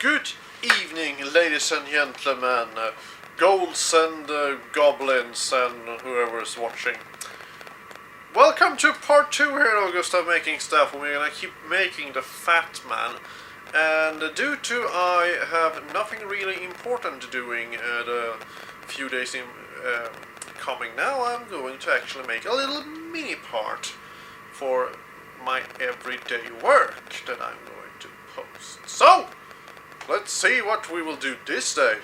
Good evening, ladies and gentlemen, ghouls and goblins and whoever is watching. Welcome to part 2 here of Gustav Making Stuff, and we're gonna keep making the Fat Man. And due to I have nothing really important doing the few days in coming now, I'm going to actually make a little mini part for my everyday work that I'm going to post. So, let's see what we will do this day.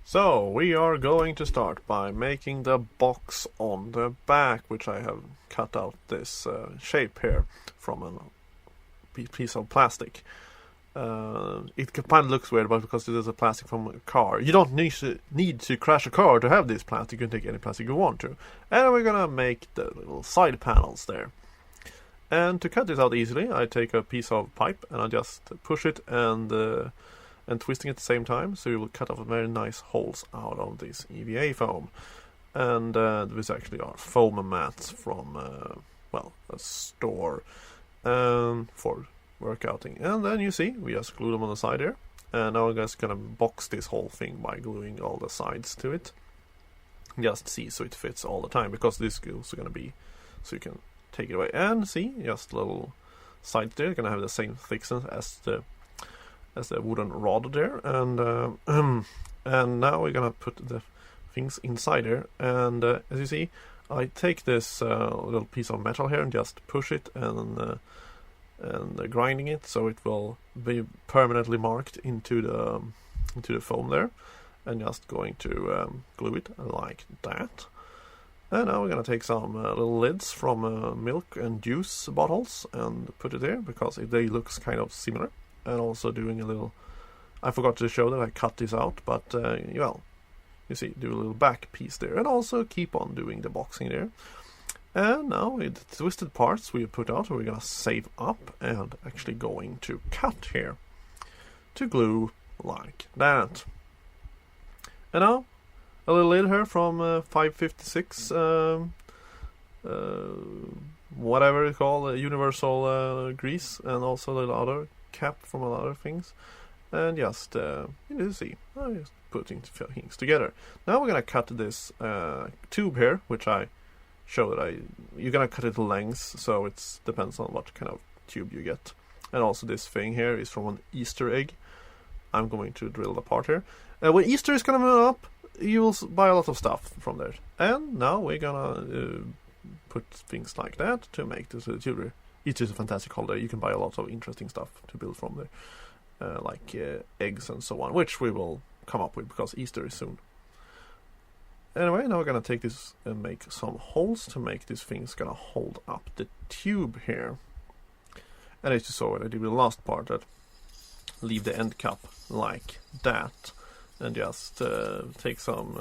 So, we are going to start by making the box on the back, which I have cut out this shape here from a piece of plastic. It kind of looks weird, but because it is a plastic from a car. You don't need to crash a car to have this plastic. You can take any plastic you want to. And we're gonna make the little side panels there. And to cut this out easily, I take a piece of pipe and I just push it and twisting at the same time, so you will cut off very nice holes out of this EVA foam. And these actually are foam mats from a store for workouting. And then you see, we just glue them on the side here. And now I'm just gonna box this whole thing by gluing all the sides to it. Just see so it fits all the time, because this is also gonna be so you can take it away. And see, just little sides there, gonna have the same thickness as the wooden rod there. And and now we're gonna put the things inside there. And as you see, I take this little piece of metal here and just push it and grinding it so it will be permanently marked into the foam there, and just going to glue it like that. And now we're gonna take some little lids from milk and juice bottles and put it there, because they looks kind of similar. And also doing a little, I forgot to show that I cut this out, but well, you see, do a little back piece there, and also keep on doing the boxing there. And now with the twisted parts we put out, we're gonna save up and actually going to cut here to glue like that. And now a little lid here from 556, whatever it's called, universal grease, and also a little other cap from a lot of things. And just you see, I'm just putting things together. Now we're gonna cut this tube here, which I show that you're gonna cut it lengths, so it depends on what kind of tube you get. And also this thing here is from an Easter egg. I'm going to drill the part here. When Easter is gonna move up, you will buy a lot of stuff from there. And now we're gonna put things like that to make this jewelry. It is a fantastic holiday. You can buy a lot of interesting stuff to build from there, like eggs and so on, which we will come up with because Easter is soon. Anyway, now we're gonna take this and make some holes to make this thing's gonna hold up the tube here. And as you saw when I did the last part, that leave the end cap like that, and just take some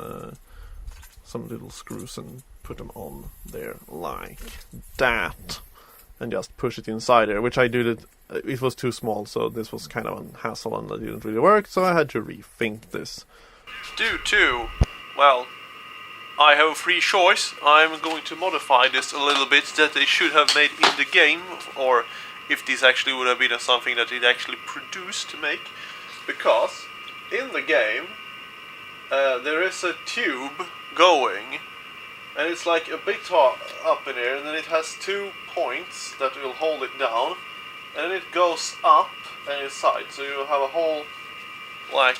little screws and put them on there like that, and just push it inside there. Which I did it was too small, so this was kind of a hassle and it didn't really work. So I had to rethink this. Due to, well, I have a free choice. I'm going to modify this a little bit that they should have made in the game, or if this actually would have been something that it actually produced to make, because in the game there is a tube going, and it's like a bit up in here, and then it has 2 points that will hold it down, and then it goes up and inside, so you have a whole like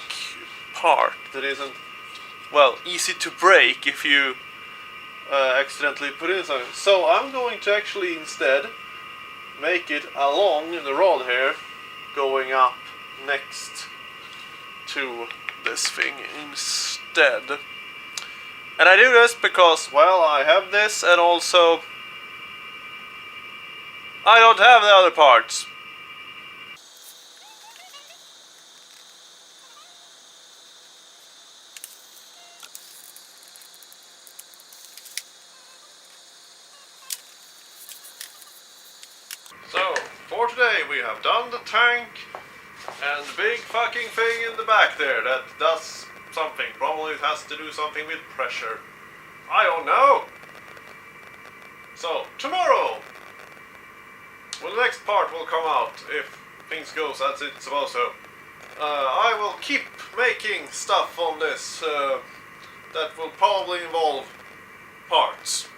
part that isn't, well, easy to break if you accidentally put in something. So I'm going to actually instead make it along the rod here, going up next to this thing instead. And I do this because, well, I have this, and also I don't have the other parts. So, for today we have done the tank and the big fucking thing in the back there that does something. Probably it has to do something with pressure. I don't know. So, tomorrow, well, the next part will come out if things goes as it's supposed to. I will keep making stuff on this that will probably involve parts.